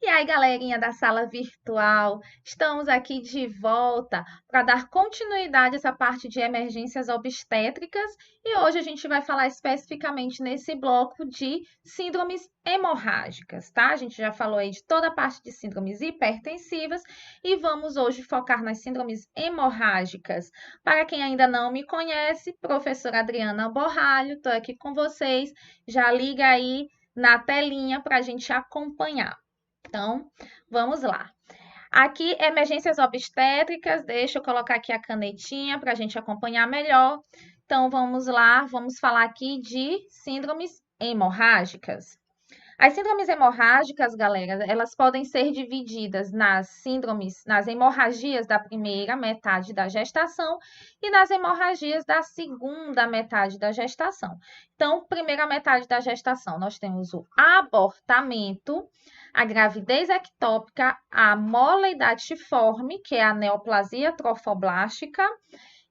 E aí, galerinha da sala virtual, estamos aqui de volta para dar continuidade a essa parte de emergências obstétricas e hoje a gente vai falar especificamente nesse bloco de síndromes hemorrágicas, tá? A gente já falou aí de toda a parte de síndromes hipertensivas e vamos hoje focar nas síndromes hemorrágicas. Para quem ainda não me conhece, professora Adriana Borralho, estou aqui com vocês. Já liga aí na telinha para a gente acompanhar. Então, vamos lá. Aqui, emergências obstétricas, deixa eu colocar aqui a canetinha para a gente acompanhar melhor. Então, vamos lá, vamos falar aqui de síndromes hemorrágicas. As síndromes hemorrágicas, galera, elas podem ser divididas nas hemorragias da primeira metade da gestação e nas hemorragias da segunda metade da gestação. Então, primeira metade da gestação, nós temos o abortamento, a gravidez ectópica, a moleidatiforme, que é a neoplasia trofoblástica,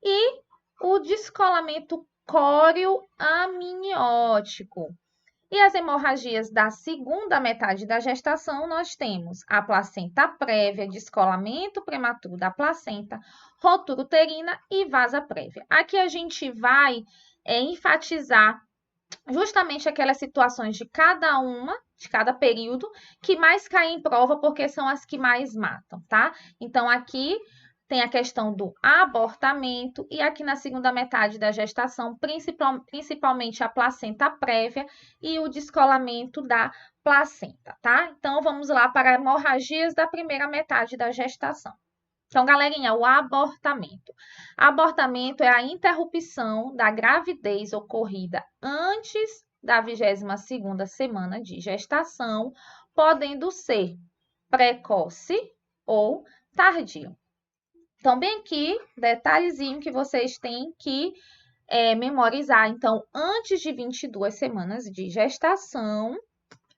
e o descolamento córeo-amniótico. E as hemorragias da segunda metade da gestação, nós temos a placenta prévia, descolamento prematuro da placenta, rotura uterina e vasa prévia. Aqui a gente vai enfatizar justamente aquelas situações de cada período, que mais caem em prova porque são as que mais matam, tá? Então, aqui tem a questão do abortamento e aqui na segunda metade da gestação, principalmente a placenta prévia e o descolamento da placenta, tá? Então, vamos lá para hemorragias da primeira metade da gestação. Então, galerinha, o abortamento. Abortamento é a interrupção da gravidez ocorrida antes da 22ª semana de gestação, podendo ser precoce ou tardio. Então, bem aqui, detalhezinho que vocês têm que memorizar. Então, antes de 22 semanas de gestação,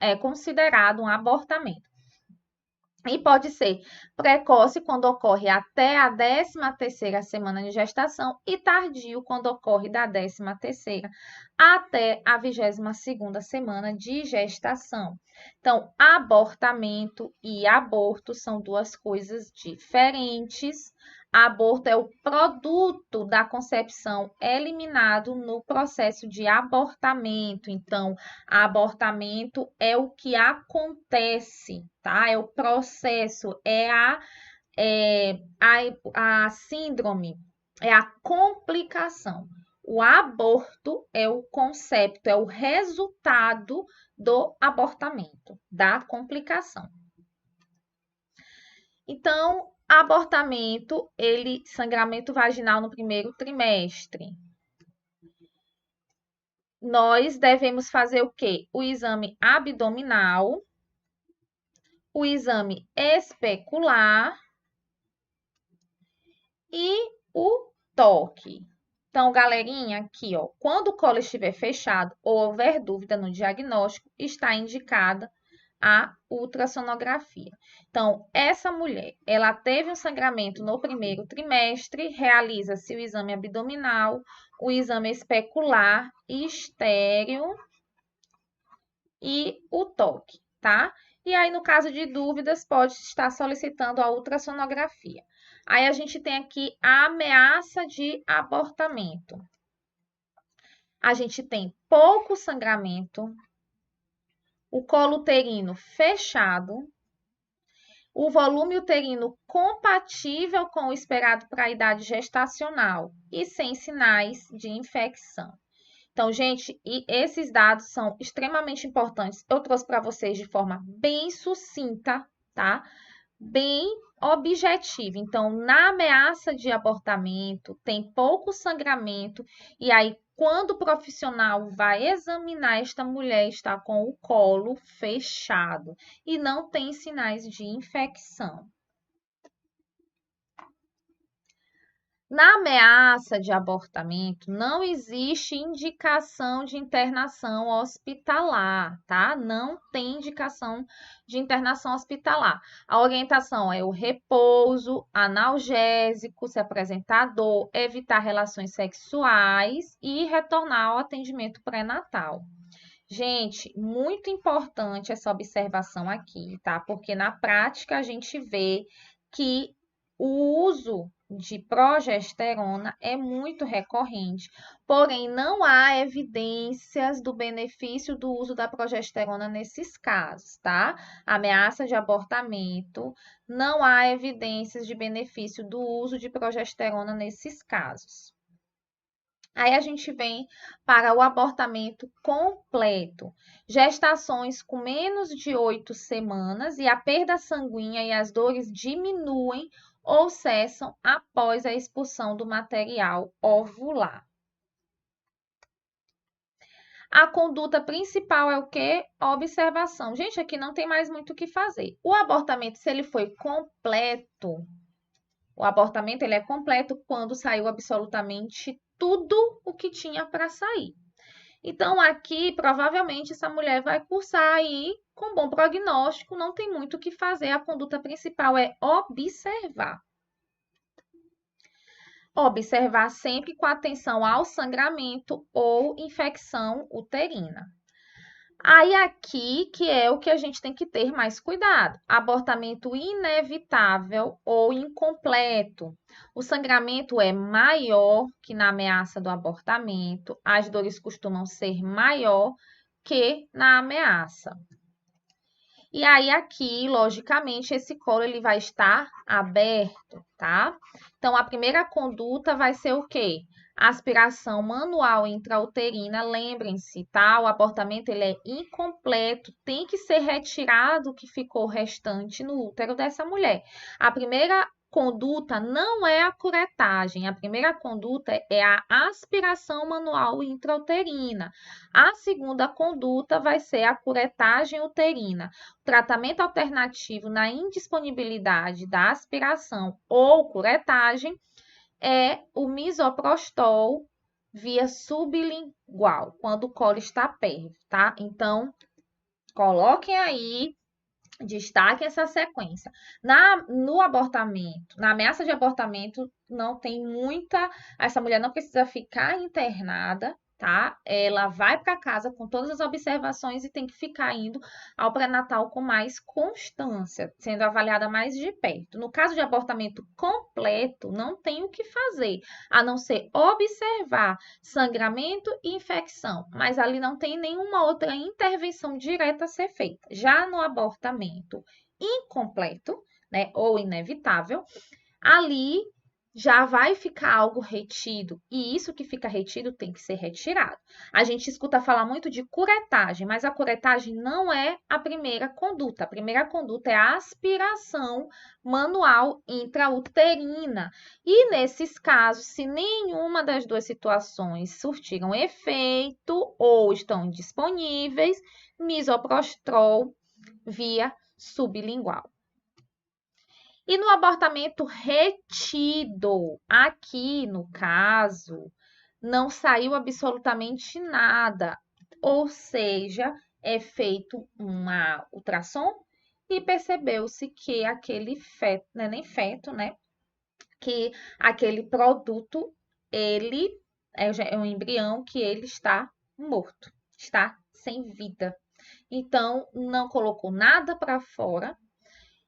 é considerado um abortamento. E pode ser precoce quando ocorre até a 13ª semana de gestação e tardio quando ocorre da 13ª até a 22ª semana de gestação. Então, abortamento e aborto são duas coisas diferentes. Aborto é o produto da concepção eliminado no processo de abortamento. Então, abortamento é o que acontece, tá? É o processo, a síndrome, é a complicação. O aborto é o conceito, é o resultado do abortamento, da complicação. Então, abortamento, sangramento vaginal no primeiro trimestre. Nós devemos fazer o quê? O exame abdominal, o exame especular e o toque. Então, galerinha, aqui, ó, quando o colo estiver fechado ou houver dúvida no diagnóstico, está indicada a ultrassonografia. Então, essa mulher, ela teve um sangramento no primeiro trimestre, realiza-se o exame abdominal, o exame especular, estéreo e o toque, tá? E aí, no caso de dúvidas, pode estar solicitando a ultrassonografia. Aí, a gente tem aqui a ameaça de abortamento. A gente tem pouco sangramento, o colo uterino fechado, o volume uterino compatível com o esperado para a idade gestacional e sem sinais de infecção. Então, gente, e esses dados são extremamente importantes. Eu trouxe para vocês de forma bem sucinta, tá? Bem objetiva. Então, na ameaça de abortamento, tem pouco sangramento, e aí, quando o profissional vai examinar, esta mulher está com o colo fechado e não tem sinais de infecção. Na ameaça de abortamento, não existe indicação de internação hospitalar, tá? Não tem indicação de internação hospitalar. A orientação é o repouso, analgésico, se apresentar dor, evitar relações sexuais e retornar ao atendimento pré-natal. Gente, muito importante essa observação aqui, tá? Porque na prática a gente vê que o uso de progesterona é muito recorrente, porém não há evidências do benefício do uso da progesterona nesses casos, tá? Ameaça de abortamento, não há evidências de benefício do uso de progesterona nesses casos. Aí a gente vem para o abortamento completo. Gestações com menos de 8 semanas e a perda sanguínea e as dores diminuem ou cessam após a expulsão do material ovular. A conduta principal é o quê? Observação. Gente, aqui não tem mais muito o que fazer. O abortamento, se ele foi completo, o abortamento ele é completo quando saiu absolutamente tudo o que tinha para sair. Então, aqui, provavelmente, essa mulher vai cursar aí com bom prognóstico, não tem muito o que fazer. A conduta principal é observar. Observar sempre com atenção ao sangramento ou infecção uterina. Aí aqui que é o que a gente tem que ter mais cuidado. Abortamento inevitável ou incompleto. O sangramento é maior que na ameaça do abortamento. As dores costumam ser maior que na ameaça. E aí aqui, logicamente, esse colo ele vai estar aberto, tá? Então, a primeira conduta vai ser o quê? Aspiração manual intrauterina, lembrem-se, tá? O abortamento ele é incompleto, tem que ser retirado o que ficou restante no útero dessa mulher. A primeira conduta não é a curetagem, a primeira conduta é a aspiração manual intrauterina. A segunda conduta vai ser a curetagem uterina. Tratamento alternativo na indisponibilidade da aspiração ou curetagem é o misoprostol via sublingual, quando o colo está pérvido, tá? Então, coloquem aí, destaquem essa sequência. No abortamento, na ameaça de abortamento, não tem muita. Essa mulher não precisa ficar internada, tá? Ela vai para casa com todas as observações e tem que ficar indo ao pré-natal com mais constância, sendo avaliada mais de perto. No caso de abortamento completo, não tem o que fazer, a não ser observar sangramento e infecção, mas ali não tem nenhuma outra intervenção direta a ser feita. Já no abortamento incompleto, né, ou inevitável, ali já vai ficar algo retido, e isso que fica retido tem que ser retirado. A gente escuta falar muito de curetagem, mas a curetagem não é a primeira conduta. A primeira conduta é a aspiração manual intrauterina. E nesses casos, se nenhuma das duas situações surtiram efeito ou estão disponíveis, misoprostol via sublingual. E no abortamento retido, aqui no caso, não saiu absolutamente nada, ou seja, é feito uma ultrassom e percebeu-se que aquele feto, não é nem feto, né? Que aquele produto, ele é um embrião que ele está morto, está sem vida. Então, não colocou nada para fora,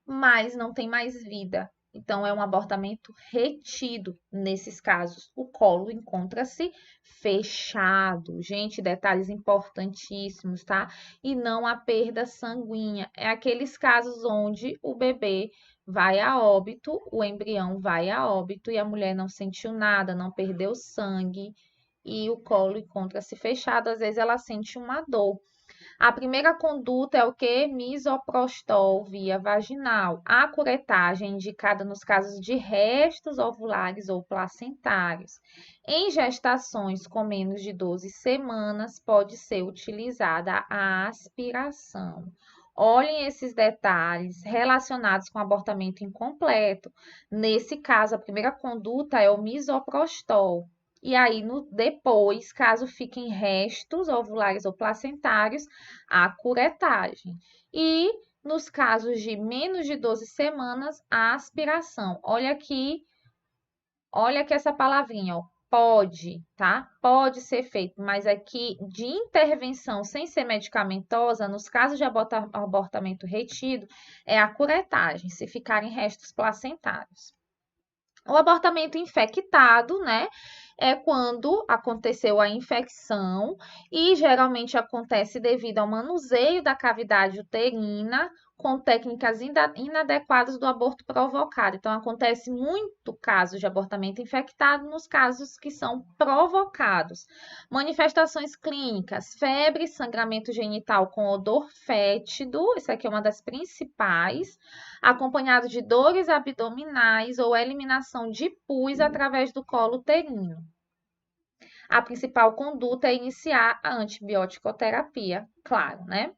mas não tem mais vida. Então, é um abortamento retido nesses casos. O colo encontra-se fechado. Gente, detalhes importantíssimos, tá? E não a perda sanguínea. É aqueles casos onde o bebê vai a óbito, o embrião vai a óbito e a mulher não sentiu nada, não perdeu sangue e o colo encontra-se fechado. Às vezes ela sente uma dor. A primeira conduta é o que? Misoprostol via vaginal. A curetagem é indicada nos casos de restos ovulares ou placentários. Em gestações com menos de 12 semanas, pode ser utilizada a aspiração. Olhem esses detalhes relacionados com abortamento incompleto. Nesse caso, a primeira conduta é o misoprostol. E aí, depois, caso fiquem restos ovulares ou placentários, a curetagem. E nos casos de menos de 12 semanas, a aspiração. Olha aqui essa palavrinha, ó, pode, tá? Pode ser feito, mas aqui de intervenção sem ser medicamentosa, nos casos de abortamento retido, é a curetagem, se ficarem restos placentários. O abortamento infectado, né? É quando aconteceu a infecção e geralmente acontece devido ao manuseio da cavidade uterina com técnicas inadequadas do aborto provocado. Então, acontece muito casos de abortamento infectado nos casos que são provocados. Manifestações clínicas, febre, sangramento genital com odor fétido, isso aqui é uma das principais, acompanhado de dores abdominais ou eliminação de pus através do colo uterino. A principal conduta é iniciar a antibioticoterapia, claro, né?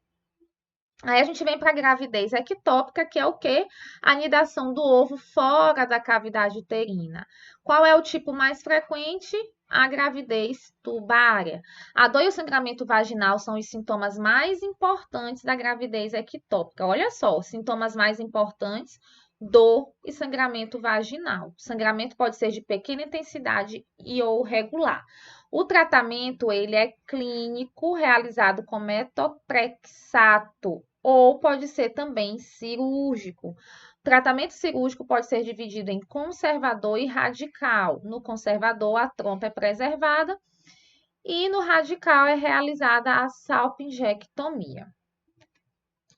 Aí a gente vem para a gravidez ectópica, que é o quê? A anidação do ovo fora da cavidade uterina. Qual é o tipo mais frequente? A gravidez tubária. A dor e o sangramento vaginal são os sintomas mais importantes da gravidez ectópica. Olha só, os sintomas mais importantes: dor e sangramento vaginal. O sangramento pode ser de pequena intensidade e ou regular. O tratamento, ele é clínico, realizado com metotrexato, ou pode ser também cirúrgico. O tratamento cirúrgico pode ser dividido em conservador e radical. No conservador, a trompa é preservada e no radical é realizada a salpingectomia.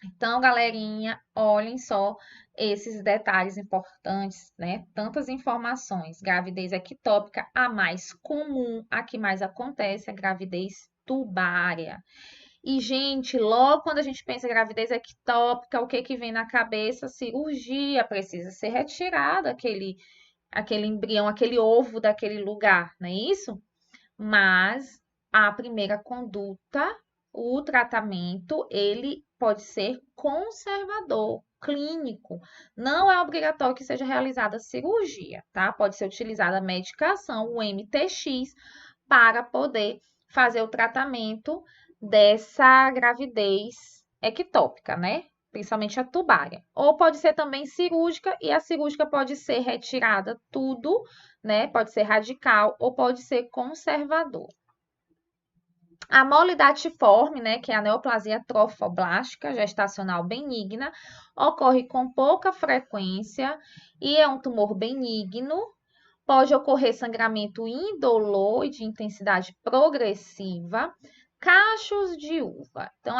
Então, galerinha, olhem só esses detalhes importantes, né? Tantas informações. Gravidez ectópica, a mais comum, a que mais acontece, é a gravidez tubária. E, gente, logo quando a gente pensa em gravidez ectópica, o que que vem na cabeça? Cirurgia, precisa ser retirado aquele embrião, aquele ovo daquele lugar, não é isso? Mas a primeira conduta, o tratamento, ele pode ser conservador, clínico. Não é obrigatório que seja realizada cirurgia, tá? Pode ser utilizada a medicação, o MTX, para poder fazer o tratamento dessa gravidez ectópica, né? Principalmente a tubária. Ou pode ser também cirúrgica, e a cirúrgica pode ser retirada tudo, né? Pode ser radical ou pode ser conservador. A mole datiforme, né, que é a neoplasia trofoblástica gestacional benigna, ocorre com pouca frequência e é um tumor benigno. Pode ocorrer sangramento indolor e de intensidade progressiva. Cachos de uva. Então,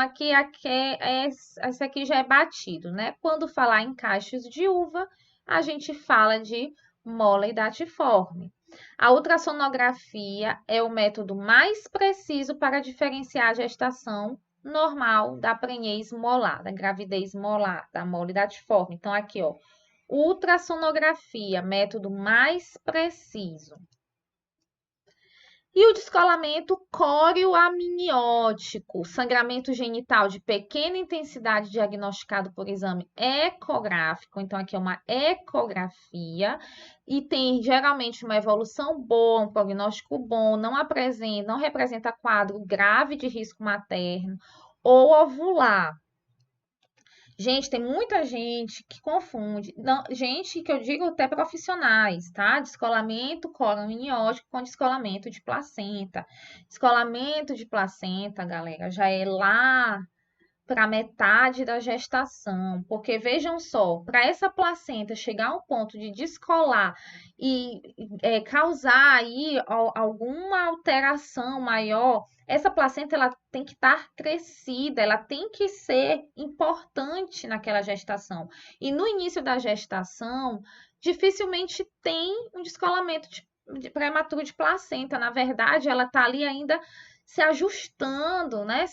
esse aqui já é batido, né? Quando falar em cachos de uva, a gente fala de mole datiforme. A ultrassonografia é o método mais preciso para diferenciar a gestação normal da prenhez molar, da gravidez molar, da mole datiforme. Então, aqui, ó, ultrassonografia, método mais preciso. E o descolamento corioamniótico, sangramento genital de pequena intensidade diagnosticado por exame ecográfico. Então, aqui é uma ecografia e tem geralmente uma evolução boa, um prognóstico bom, não representa quadro grave de risco materno ou ovular. Gente, tem muita gente que confunde, gente que eu digo até profissionais, tá? Descolamento corioamniótico com descolamento de placenta. Descolamento de placenta, galera, já é lá para metade da gestação, porque vejam só, para essa placenta chegar ao ponto de descolar e causar aí alguma alteração maior, essa placenta ela tem que estar crescida, ela tem que ser importante naquela gestação. E no início da gestação, dificilmente tem um descolamento prematuro de placenta. Na verdade, ela está ali ainda se ajustando, né?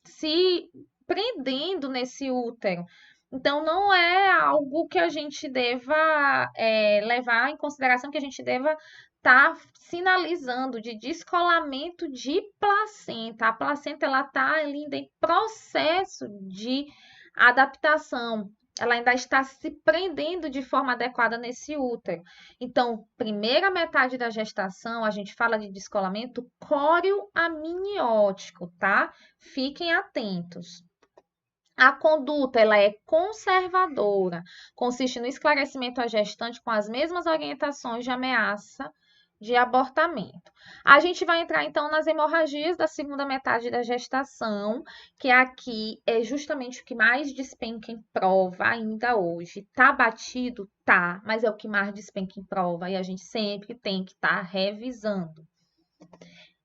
Se prendendo nesse útero. Então, não é algo que a gente deva levar em consideração, que a gente deva estar sinalizando de descolamento de placenta. A placenta ela está ainda em processo de adaptação. Ela ainda está se prendendo de forma adequada nesse útero. Então, primeira metade da gestação, a gente fala de descolamento corioamniótico, tá? Fiquem atentos. A conduta ela é conservadora, consiste no esclarecimento à gestante com as mesmas orientações de ameaça de abortamento. A gente vai entrar, então, nas hemorragias da segunda metade da gestação, que aqui é justamente o que mais despenca em prova ainda hoje. Tá batido? Tá, mas é o que mais despenca em prova e a gente sempre tem que estar revisando.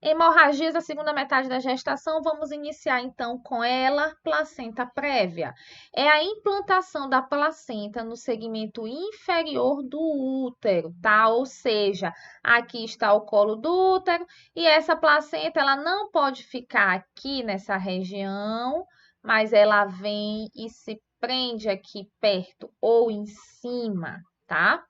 Hemorragias da segunda metade da gestação, vamos iniciar então com ela, placenta prévia. É a implantação da placenta no segmento inferior do útero, tá? Ou seja, aqui está o colo do útero e essa placenta ela não pode ficar aqui nessa região, mas ela vem e se prende aqui perto ou em cima, tá?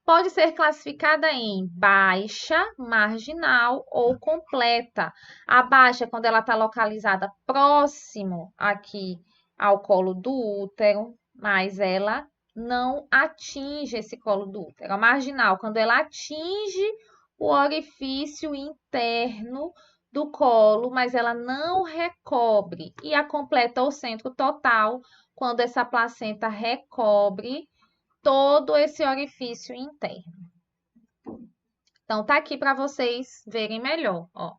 Pode ser classificada em baixa, marginal ou completa. A baixa, quando ela está localizada próximo aqui ao colo do útero, mas ela não atinge esse colo do útero. A marginal, quando ela atinge o orifício interno do colo, mas ela não recobre. E a completa ou centro total, quando essa placenta recobre todo esse orifício interno. Então, tá aqui para vocês verem melhor, ó.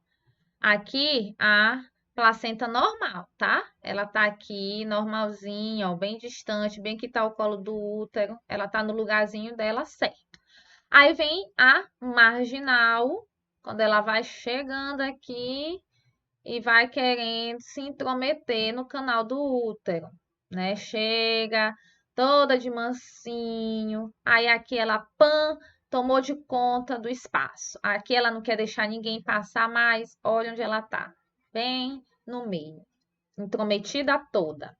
Aqui a placenta normal, tá? Ela tá aqui normalzinha, ó, bem distante, bem que tá o colo do útero, ela tá no lugarzinho dela certo. Aí vem a marginal, quando ela vai chegando aqui e vai querendo se intrometer no canal do útero, né? Chega toda de mansinho, aí aqui ela tomou de conta do espaço. Aqui ela não quer deixar ninguém passar mais, olha onde ela tá, bem no meio, intrometida toda.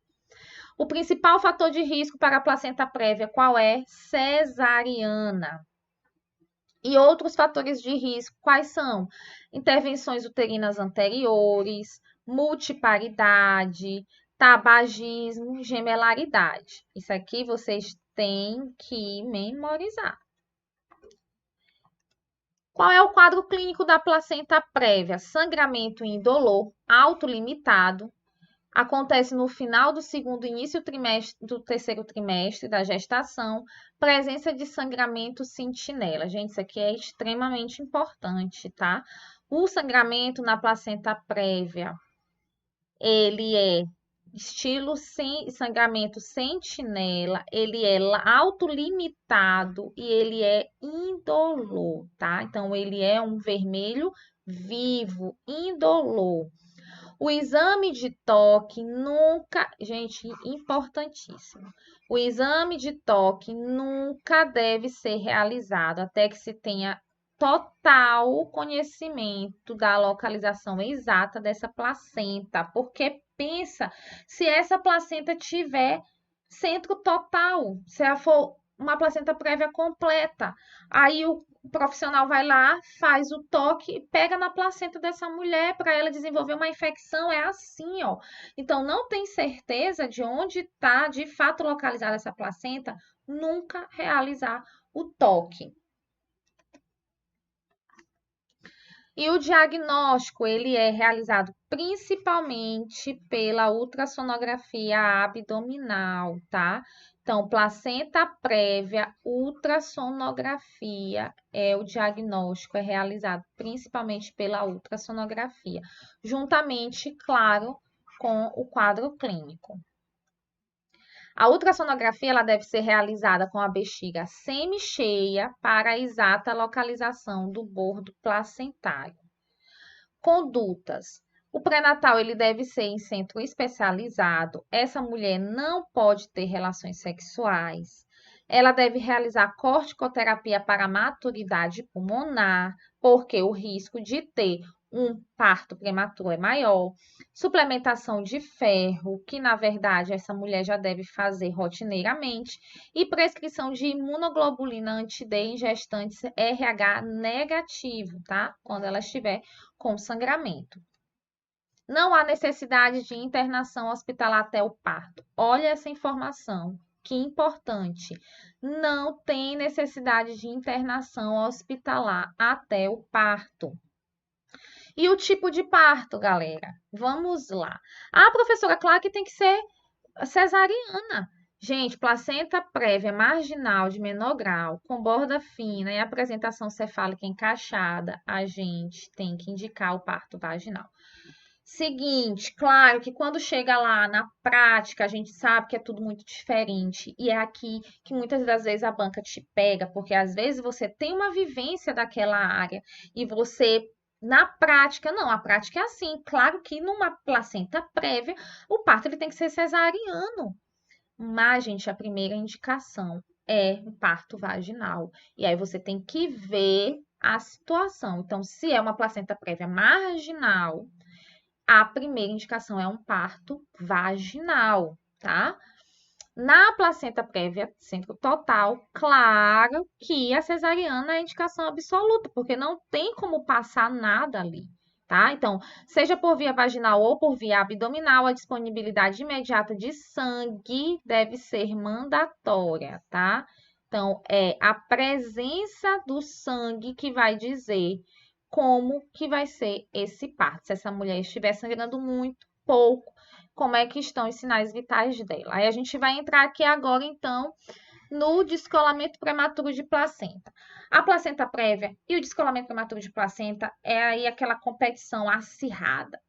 O principal fator de risco para a placenta prévia qual é? Cesariana. E outros fatores de risco, quais são? Intervenções uterinas anteriores, multiparidade, tabagismo, gemelaridade. Isso aqui vocês têm que memorizar. Qual é o quadro clínico da placenta prévia? Sangramento indolor, autolimitado. Acontece no final do segundo, início do terceiro trimestre da gestação, presença de sangramento sentinela. Gente, isso aqui é extremamente importante, tá? O sangramento na placenta prévia, ele é estilo sangramento sentinela, ele é autolimitado e ele é indolor, tá? Então, ele é um vermelho vivo, indolor. O exame de toque nunca, gente, importantíssimo. O exame de toque nunca deve ser realizado até que se tenha total conhecimento da localização exata dessa placenta, porque pensa, se essa placenta tiver centro total, se ela for uma placenta prévia completa, aí o profissional vai lá, faz o toque e pega na placenta dessa mulher para ela desenvolver uma infecção. É assim, ó. Então, não tem certeza de onde está de fato localizada essa placenta, nunca realizar o toque. E o diagnóstico, ele é realizado principalmente pela ultrassonografia abdominal, tá? Então, placenta prévia, ultrassonografia é o diagnóstico, é realizado principalmente pela ultrassonografia, juntamente, claro, com o quadro clínico. A ultrassonografia ela deve ser realizada com a bexiga semi-cheia para a exata localização do bordo placentário. Condutas. O pré-natal ele deve ser em centro especializado. Essa mulher não pode ter relações sexuais. Ela deve realizar corticoterapia para maturidade pulmonar, porque o risco de ter um parto prematuro é maior. Suplementação de ferro, que na verdade essa mulher já deve fazer rotineiramente. E prescrição de imunoglobulina anti-D em gestantes RH negativo, tá? Quando ela estiver com sangramento. Não há necessidade de internação hospitalar até o parto. Olha essa informação, que importante. Não tem necessidade de internação hospitalar até o parto. E o tipo de parto, galera? Vamos lá. Ah, professora, claro que tem que ser cesariana. Gente, placenta prévia marginal de menor grau, com borda fina e apresentação cefálica encaixada, a gente tem que indicar o parto vaginal. Seguinte, claro que quando chega lá na prática, a gente sabe que é tudo muito diferente. E é aqui que muitas das vezes a banca te pega, porque às vezes você tem uma vivência daquela área e você, na prática, não, a prática é assim. Claro que numa placenta prévia, o parto ele tem que ser cesariano. Mas, gente, a primeira indicação é o parto vaginal. E aí você tem que ver a situação. Então, se é uma placenta prévia marginal, a primeira indicação é um parto vaginal, tá? Na placenta prévia, centro total, claro que a cesariana é a indicação absoluta, porque não tem como passar nada ali, tá? Então, seja por via vaginal ou por via abdominal, a disponibilidade imediata de sangue deve ser mandatória, tá? Então, é a presença do sangue que vai dizer como que vai ser esse parto. Se essa mulher estiver sangrando muito, pouco, como é que estão os sinais vitais dela. Aí a gente vai entrar aqui agora, então, no descolamento prematuro de placenta. A placenta prévia e o descolamento prematuro de placenta é aí aquela competição acirrada.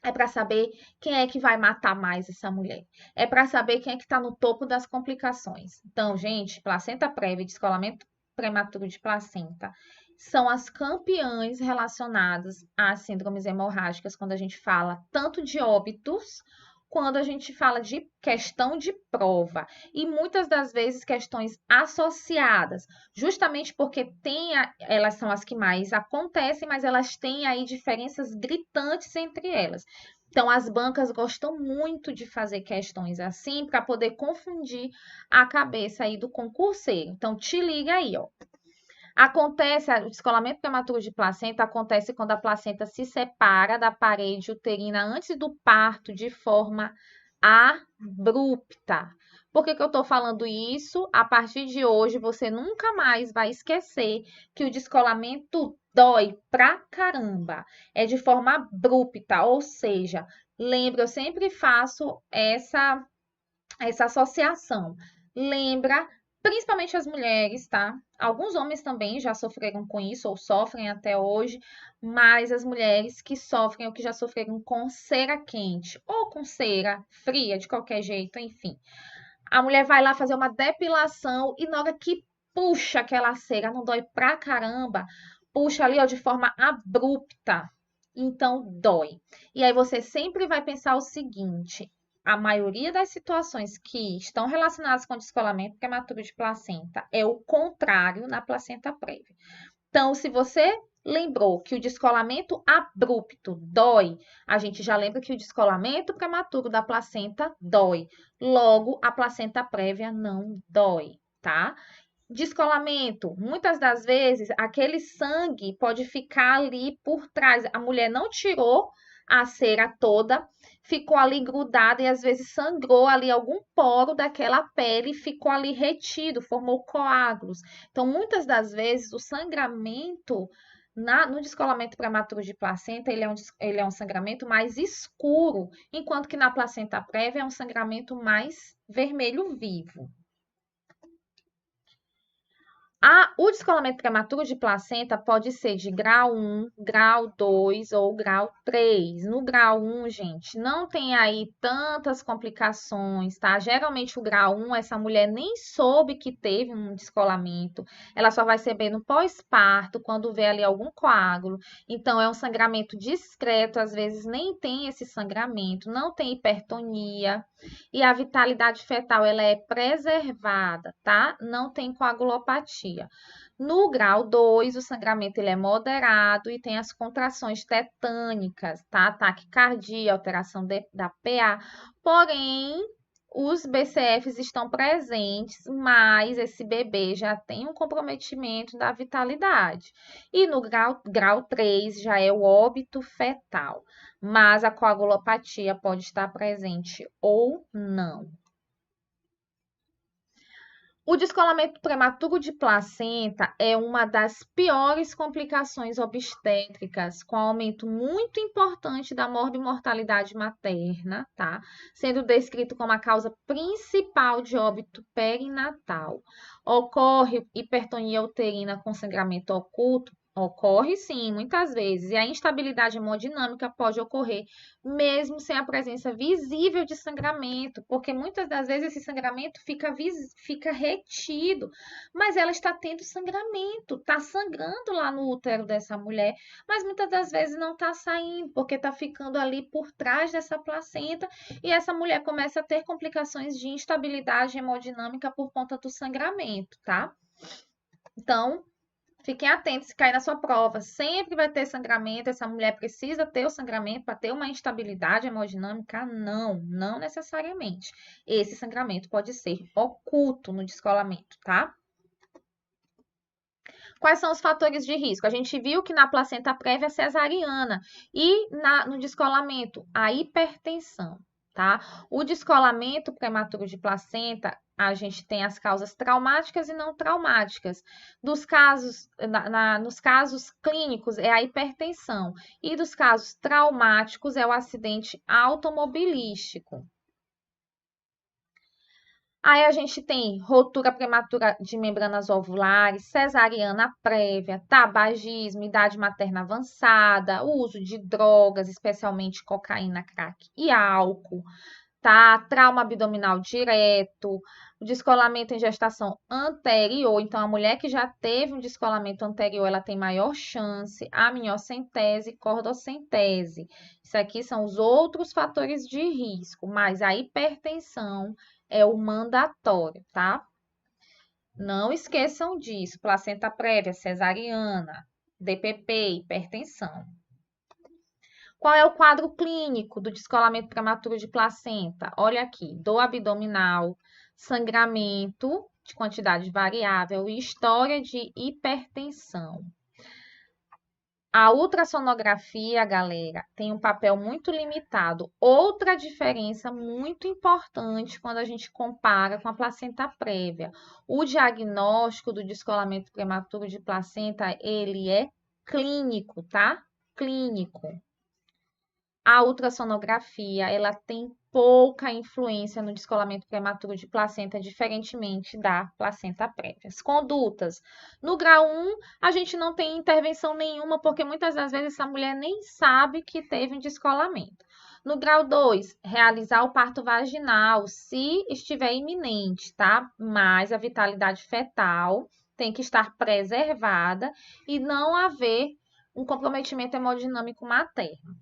É para saber quem é que vai matar mais essa mulher. É para saber quem é que está no topo das complicações. Então, gente, placenta prévia e descolamento prematuro de placenta são as campeãs relacionadas às síndromes hemorrágicas quando a gente fala tanto de óbitos quando a gente fala de questão de prova e muitas das vezes questões associadas, justamente porque elas são as que mais acontecem, mas elas têm aí diferenças gritantes entre elas. Então, as bancas gostam muito de fazer questões assim para poder confundir a cabeça aí do concurseiro. Então, te liga aí, ó. Acontece, o descolamento prematuro de placenta acontece quando a placenta se separa da parede uterina antes do parto de forma abrupta. Por que eu estou falando isso? A partir de hoje, você nunca mais vai esquecer que o descolamento dói pra caramba. É de forma abrupta, ou seja, lembra, eu sempre faço essa associação. Lembra, principalmente as mulheres, tá? Alguns homens também já sofreram com isso ou sofrem até hoje, mas as mulheres que sofrem ou que já sofreram com cera quente ou com cera fria, de qualquer jeito, enfim. A mulher vai lá fazer uma depilação e na hora que puxa aquela cera, não dói pra caramba, puxa ali ó, de forma abrupta. Então dói. E aí você sempre vai pensar o seguinte: a maioria das situações que estão relacionadas com descolamento prematuro de placenta é o contrário na placenta prévia. Então, se você lembrou que o descolamento abrupto dói, a gente já lembra que o descolamento prematuro da placenta dói. Logo, a placenta prévia não dói, tá? Descolamento, muitas das vezes aquele sangue pode ficar ali por trás. A mulher não tirou a cera toda, ficou ali grudada e às vezes sangrou ali algum poro daquela pele e ficou ali retido, formou coágulos. Então, muitas das vezes o sangramento no descolamento prematuro de placenta, ele é um sangramento mais escuro, enquanto que na placenta prévia é um sangramento mais vermelho vivo. O descolamento prematuro de placenta pode ser de grau 1, grau 2 ou grau 3. No grau 1, gente, não tem aí tantas complicações, tá? Geralmente o grau 1, essa mulher nem soube que teve um descolamento. Ela só vai saber no pós-parto, quando vê ali algum coágulo. Então, é um sangramento discreto, às vezes nem tem esse sangramento, não tem hipertonia. E a vitalidade fetal, ela é preservada, tá? Não tem coagulopatia. No grau 2, o sangramento ele é moderado e tem as contrações tetânicas, tá? Taquicardia, alteração da PA. Porém, os BCFs estão presentes, mas esse bebê já tem um comprometimento da vitalidade. E no grau 3 já é o óbito fetal, mas a coagulopatia pode estar presente ou não. O descolamento prematuro de placenta é uma das piores complicações obstétricas, com aumento muito importante da morbimortalidade materna, tá? Sendo descrito como a causa principal de óbito perinatal. Ocorre hipertonia uterina com sangramento oculto? Ocorre sim, muitas vezes, e a instabilidade hemodinâmica pode ocorrer mesmo sem a presença visível de sangramento, porque muitas das vezes esse sangramento fica retido, mas ela está tendo sangramento, está sangrando lá no útero dessa mulher, mas muitas das vezes não está saindo, porque está ficando ali por trás dessa placenta, e essa mulher começa a ter complicações de instabilidade hemodinâmica por conta do sangramento, tá? Então, fiquem atentos se cair na sua prova. Sempre vai ter sangramento. Essa mulher precisa ter o sangramento para ter uma instabilidade hemodinâmica? Não, não necessariamente. Esse sangramento pode ser oculto no descolamento, tá? Quais são os fatores de risco? A gente viu que na placenta prévia cesariana e no descolamento, a hipertensão, tá? O descolamento prematuro de placenta, a gente tem as causas traumáticas e não traumáticas. Nos casos clínicos, é a hipertensão. E dos casos traumáticos, é o acidente automobilístico. Aí a gente tem rotura prematura de membranas ovulares, cesariana prévia, tabagismo, idade materna avançada, o uso de drogas, especialmente cocaína, crack e álcool, tá? Trauma abdominal direto, descolamento em gestação anterior. Então, a mulher que já teve um descolamento anterior, ela tem maior chance, amniocentese e cordocentese. Isso aqui são os outros fatores de risco, mas a hipertensão é o mandatório, tá? Não esqueçam disso. Placenta prévia, cesariana, DPP, hipertensão. Qual é o quadro clínico do descolamento prematuro de placenta? Olha aqui, dor abdominal, sangramento de quantidade variável e história de hipertensão. A ultrassonografia, galera, tem um papel muito limitado. Outra diferença muito importante quando a gente compara com a placenta prévia. O diagnóstico do descolamento prematuro de placenta, ele é clínico, tá? Clínico. A ultrassonografia, ela tem pouca influência no descolamento prematuro de placenta, diferentemente da placenta prévia. As condutas. No grau 1, a gente não tem intervenção nenhuma, porque muitas das vezes essa mulher nem sabe que teve um descolamento. No grau 2, realizar o parto vaginal, se estiver iminente, tá? Mas a vitalidade fetal tem que estar preservada e não haver um comprometimento hemodinâmico materno.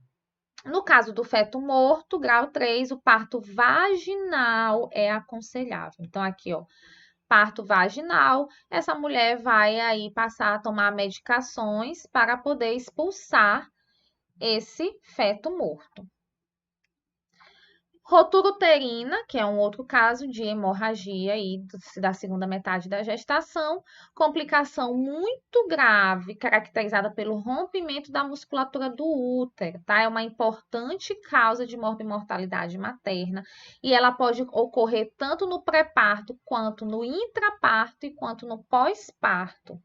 No caso do feto morto, grau 3, o parto vaginal é aconselhável. Então, aqui, ó, parto vaginal, essa mulher vai aí passar a tomar medicações para poder expulsar esse feto morto. Rotura uterina, que é um outro caso de hemorragia aí da segunda metade da gestação, complicação muito grave, caracterizada pelo rompimento da musculatura do útero, tá? É uma importante causa de morbimortalidade materna e ela pode ocorrer tanto no pré-parto, quanto no intraparto e quanto no pós-parto.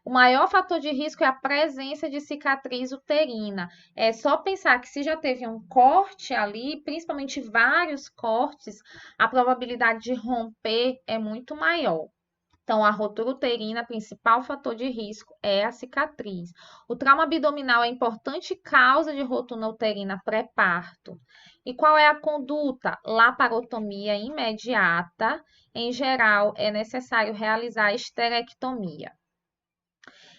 O maior fator de risco é a presença de cicatriz uterina. É só pensar que se já teve um corte ali, principalmente vários cortes, a probabilidade de romper é muito maior. Então, a rotura uterina, principal fator de risco é a cicatriz. O trauma abdominal é importante causa de rotura uterina pré-parto. E qual é a conduta? Laparotomia imediata. Em geral, é necessário realizar a esterectomia.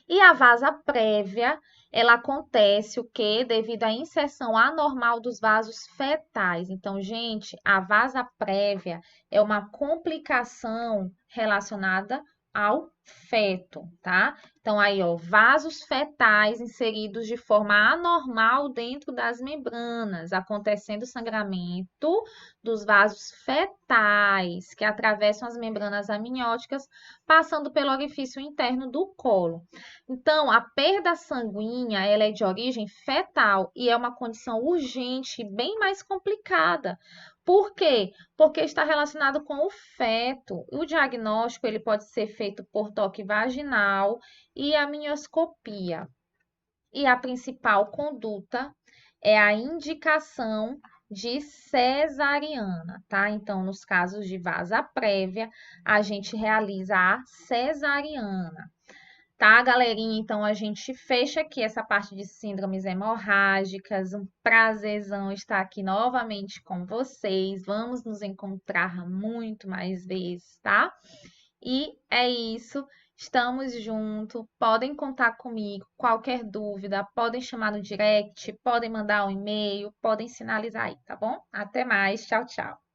E a vasa prévia, ela acontece o quê? Devido à inserção anormal dos vasos fetais. Então, gente, a vasa prévia é uma complicação relacionada ao feto, tá? Então, aí, ó, vasos fetais inseridos de forma anormal dentro das membranas, acontecendo sangramento dos vasos fetais, que atravessam as membranas amnióticas, passando pelo orifício interno do colo. Então, a perda sanguínea, ela é de origem fetal e é uma condição urgente, bem mais complicada, Por quê? Porque está relacionado com o feto. O diagnóstico ele pode ser feito por toque vaginal e amnioscopia. E a principal conduta é a indicação de cesariana, tá? Então, nos casos de vasa prévia, a gente realiza a cesariana. Tá, galerinha? Então a gente fecha aqui essa parte de síndromes hemorrágicas. Um prazerzão estar aqui novamente com vocês. Vamos nos encontrar muito mais vezes, tá? E é isso. Estamos juntos. Podem contar comigo. Qualquer dúvida, podem chamar no direct, podem mandar um e-mail, podem sinalizar aí, tá bom? Até mais. Tchau, tchau.